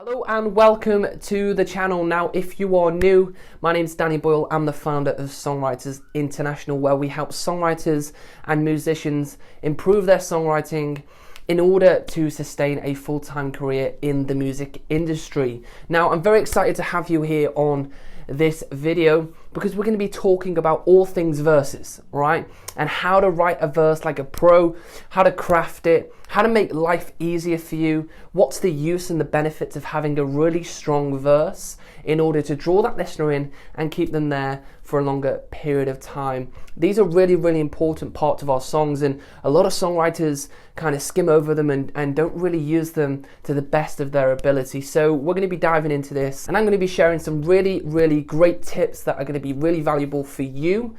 Hello and welcome to the channel. Now, if you are new, my name is Boyle. I'm the founder of Songwriters International, where we help songwriters and musicians improve their songwriting in order to sustain a full-time career in the music industry. Now, I'm very excited to have you here on this video because we're going to be talking about all things verses, right? And how to write a verse like a pro, how to craft it, how to make life easier for you, what's the use and the benefits of having a really strong verse in order to draw that listener in and keep them there for a longer period of time. These are really, really important parts of our songs, and a lot of songwriters kind of skim over them and don't really use them to the best of their ability. So we're going to be diving into this, and I'm going to be sharing some really, really great tips that are going to be really valuable for you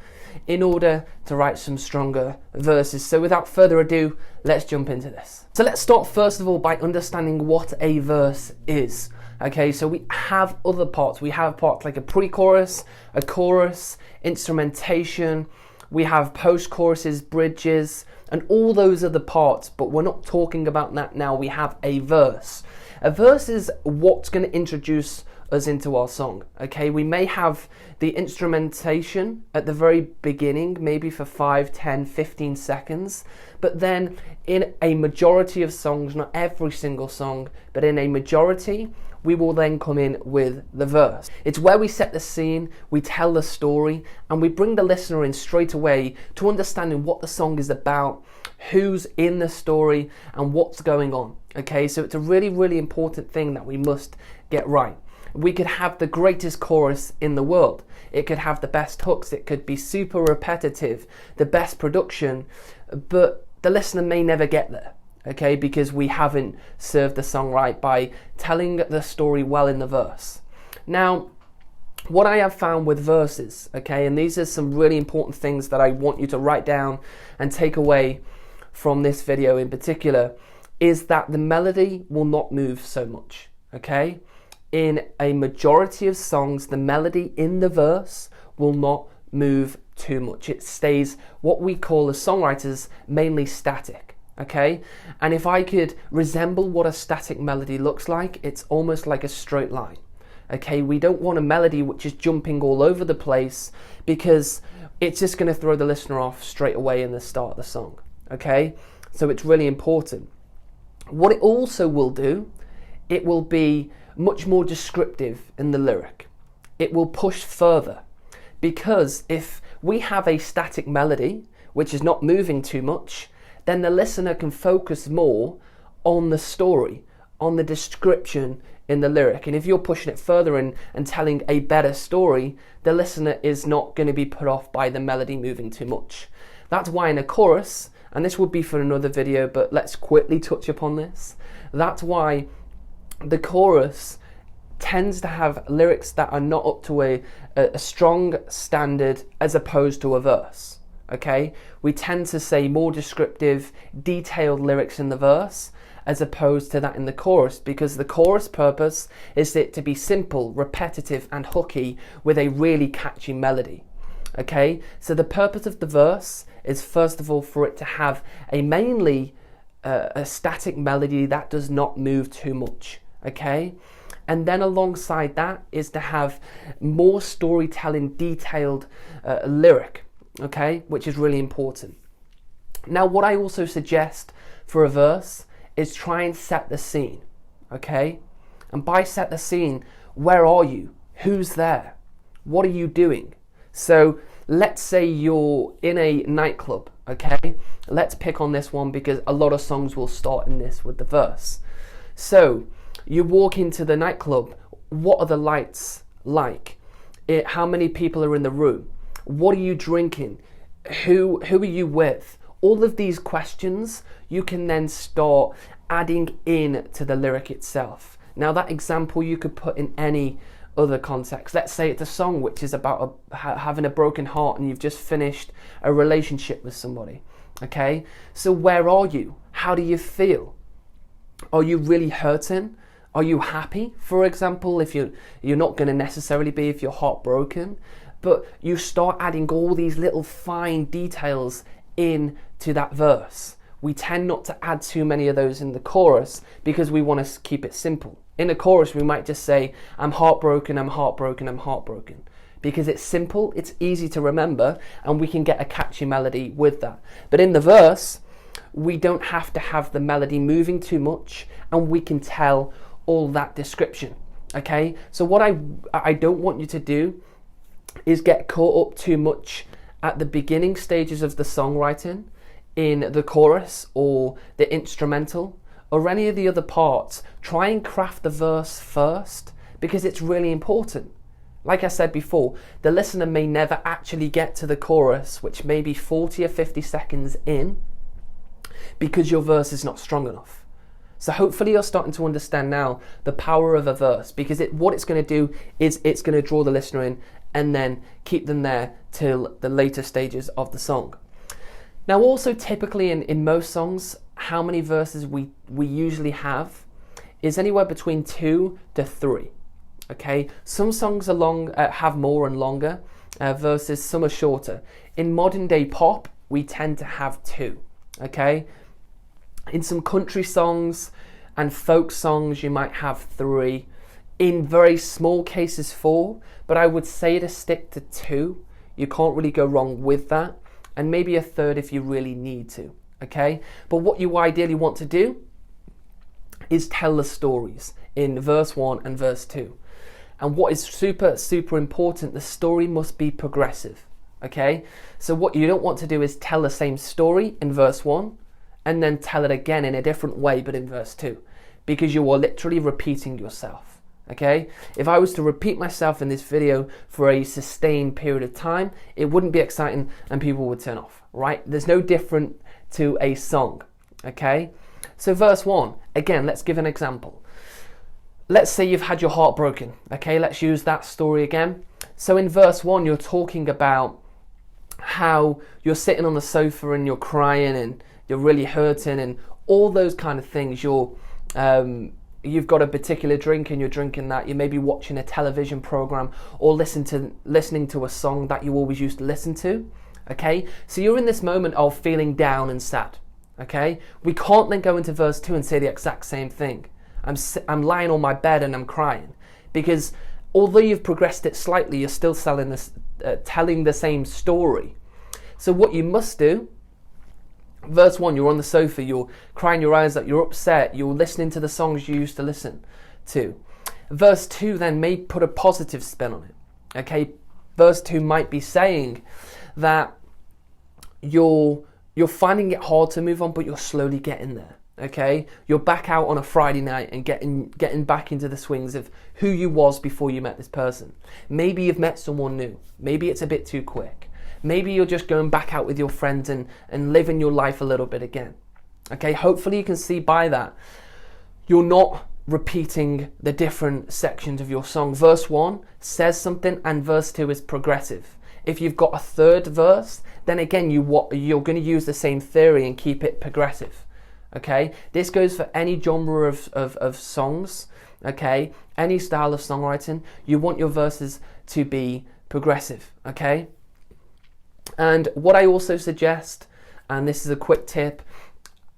in order to write some stronger verses. So without further ado, let's jump into this. So let's start first of all by understanding what a verse is. Okay, so we have other parts. We have parts like a pre-chorus, a chorus, instrumentation. We have post-choruses, bridges, and all those other parts, but we're not talking about that now. We have a verse. A verse is what's going to introduce us into our song. Okay, we may have the instrumentation at the very beginning, maybe for 5, 10, 15 seconds, but then in a majority of songs, not every single song, but in a majority, we will then come in with the verse. It's where we set the scene, we tell the story, and we bring the listener in straight away to understanding what the song is about, who's in the story, and what's going on. Okay, so it's a really, really important thing that we must get right. We could have the greatest chorus in the world. It could have the best hooks. It could be super repetitive, the best production, but the listener may never get there, okay, because we haven't served the song right by telling the story well in the verse. Now, what I have found with verses, okay, and these are some really important things that I want you to write down and take away from this video in particular, is that the melody will not move so much, okay? In a majority of songs, the melody in the verse will not move too much. It stays what we call as songwriters mainly static, okay? And if I could resemble what a static melody looks like, it's almost like a straight line, okay? We don't want a melody which is jumping all over the place because it's just going to throw the listener off straight away in the start of the song, okay? So it's really important. What it also will do, it will be much more descriptive in the lyric. It will push further, because if we have a static melody which is not moving too much, then the listener can focus more on the story, on the description in the lyric. And if you're pushing it further and telling a better story, the listener is not going to be put off by the melody moving too much. That's why in a chorus, and this would be for another video, but let's quickly touch upon this, that's why the chorus tends to have lyrics that are not up to a strong standard as opposed to a verse, okay? We tend to say more descriptive, detailed lyrics in the verse as opposed to that in the chorus, because the chorus purpose is it to be simple, repetitive, and hooky with a really catchy melody, okay? So the purpose of the verse is first of all for it to have a mainly a static melody that does not move too much, okay? And then alongside that is to have more storytelling, detailed lyric, okay, which is really important. Now, what I also suggest for a verse is try and set the scene, okay? And by set the scene, where are you? Who's there? What are you doing? So let's say you're in a nightclub, okay? Let's pick on this one because a lot of songs will start in this with the verse. So you walk into the nightclub. What are the lights like? How many people are in the room? What are you drinking? Who are you with? All of these questions you can then start adding in to the lyric itself. Now, that example you could put in any other context. Let's say it's a song which is about having a broken heart and you've just finished a relationship with somebody, okay? So where are you? How do you feel? Are you really hurting? Are you happy, for example, if you're not going to necessarily be if you're heartbroken, but you start adding all these little fine details into that verse. We tend not to add too many of those in the chorus because we want to keep it simple, In the chorus, we might just say, I'm heartbroken, I'm heartbroken, I'm heartbroken. Because it's simple, it's easy to remember, and we can get a catchy melody with that. But in the verse, we don't have to have the melody moving too much, and we can tell all that description, okay? So what I don't want you to do is get caught up too much at the beginning stages of the songwriting, in the chorus or the instrumental or any of the other parts. Try and craft the verse first, because it's really important. Like I said before, the listener may never actually get to the chorus, which may be 40 or 50 seconds in, because your verse is not strong enough. So hopefully you're starting to understand now the power of a verse, because what it's going to do is it's going to draw the listener in and then keep them there till the later stages of the song. Now also, typically in most songs, how many verses we usually have is anywhere between 2 to 3. Okay, some songs are have more and longer verses, some are shorter. In modern day pop, we tend to have 2. Okay, in some country songs and folk songs, you might have 3. In very small cases, 4, but I would say to stick to 2. You can't really go wrong with that. And maybe a 3rd if you really need to, okay? But what you ideally want to do is tell the stories in verse 1 and verse 2. And what is super, super important, the story must be progressive, okay? So what you don't want to do is tell the same story in verse 1 and then tell it again in a different way but in verse 2, because you are literally repeating yourself. Okay, if I was to repeat myself in this video for a sustained period of time, it wouldn't be exciting and people would turn off, right? There's no different to a song, okay? So verse 1, again, let's give an example. Let's say you've had your heart broken, okay? Let's use that story again. So in verse 1, you're talking about how you're sitting on the sofa and you're crying and you're really hurting and all those kind of things. You've got a particular drink and you're drinking that. You may be watching a television program or listening to a song that you always used to listen to. Okay, so you're in this moment of feeling down and sad. Okay, we can't then go into verse 2 and say the exact same thing. I'm lying on my bed and I'm crying, because although you've progressed it slightly, you're still telling the same story. So what you must do, verse 1, you're on the sofa, you're crying your eyes out, you're upset, you're listening to the songs you used to listen to. Verse 2 then may put a positive spin on it. Okay, verse 2 might be saying that you're finding it hard to move on, but you're slowly getting there. Okay, you're back out on a Friday night and getting back into the swings of who you was before you met this person. Maybe you've met someone new. Maybe it's a bit too quick. Maybe you're just going back out with your friends and living your life a little bit again. Okay, hopefully you can see by that you're not repeating the different sections of your song. Verse 1 says something and verse 2 is progressive. If you've got a third verse, then again you're going to use the same theory and keep it progressive. Okay, this goes for any genre of songs. Okay, any style of songwriting, you want your verses to be progressive. Okay. And what I also suggest, and this is a quick tip,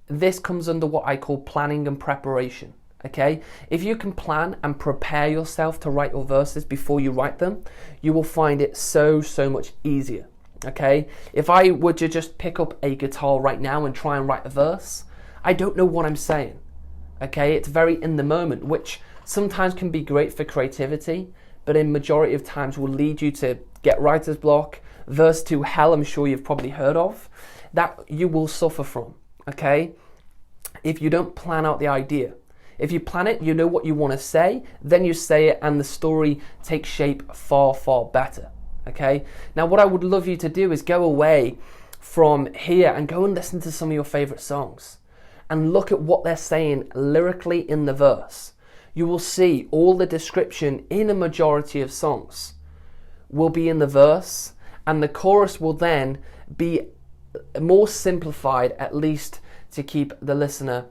this comes under what I call planning and preparation, okay? If you can plan and prepare yourself to write your verses before you write them, you will find it so much easier, okay? If I were to just pick up a guitar right now and try and write a verse, I don't know what I'm saying, okay? It's very in the moment, which sometimes can be great for creativity, but in majority of times will lead you to get writer's block, verse 2 hell, I'm sure you've probably heard of, that you will suffer from, okay? If you don't plan out the idea. If you plan it, you know what you want to say, then you say it and the story takes shape far better, okay? Now what I would love you to do is go away from here and go and listen to some of your favorite songs and look at what they're saying lyrically in the verse. You will see all the description in a majority of songs will be in the verse, and the chorus will then be more simplified, at least to keep the listener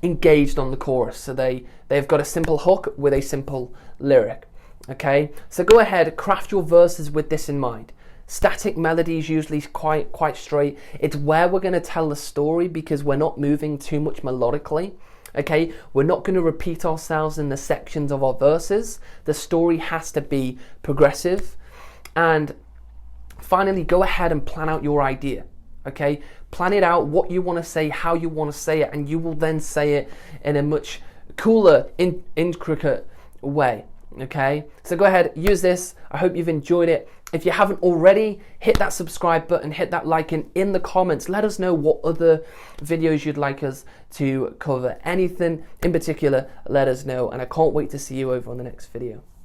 engaged on the chorus. So they've got a simple hook with a simple lyric. Okay, so go ahead, craft your verses with this in mind. Static melody is usually quite straight. It's where we're going to tell the story because we're not moving too much melodically. Okay, we're not going to repeat ourselves in the sections of our verses. The story has to be progressive. And finally, go ahead and plan out your idea. Okay, plan it out, what you want to say, how you want to say it, and you will then say it in a much cooler, intricate way. Okay, so go ahead, use this. I hope you've enjoyed it. If you haven't already, hit that subscribe button, hit that like, and in the comments, let us know what other videos you'd like us to cover. Anything in particular, let us know, and I can't wait to see you over on the next video.